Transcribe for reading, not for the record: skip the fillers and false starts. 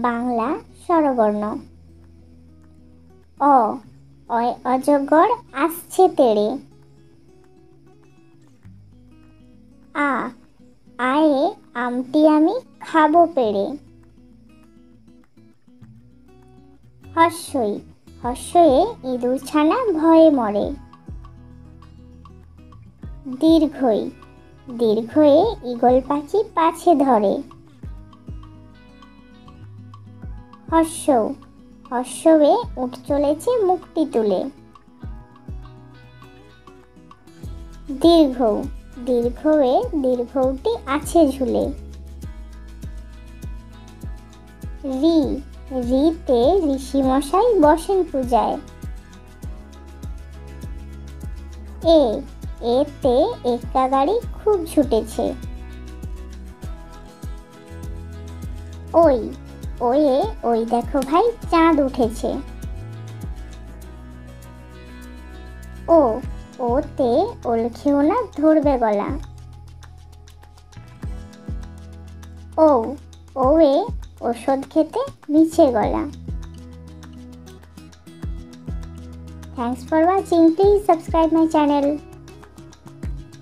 বাংলা স্বরবর্ণ। অ অয় অজগর আসছে তেড়ে। আ আয়ে আমটি আমি খাবো পেড়ে। হস্যই হস্যয়ে ইঁদুর ছানা ভয়ে মরে। দীর্ঘই দীর্ঘয়ে ঈগল পাখি পাছে ধরে। হর্ষ হর্ষবে উঠ চলেছে মুখটি তুলে। দীর্ঘ দীর্ঘয়ে দীর্ঘটি আছে ঝুলে। রি রিতে ঋষিমশাই বসেন পূজায়। এ এতে এক্কা গাড়ি খুব ছুটেছে। ওই ওয়ে ওই দেখো ভাই চাঁদ উঠেছে। ও ওতে ওল খেও না ধরবে গলা। ও ওয়ে ওষুধ খেতে মিছে গলা। Thanks for watching. Please subscribe my channel.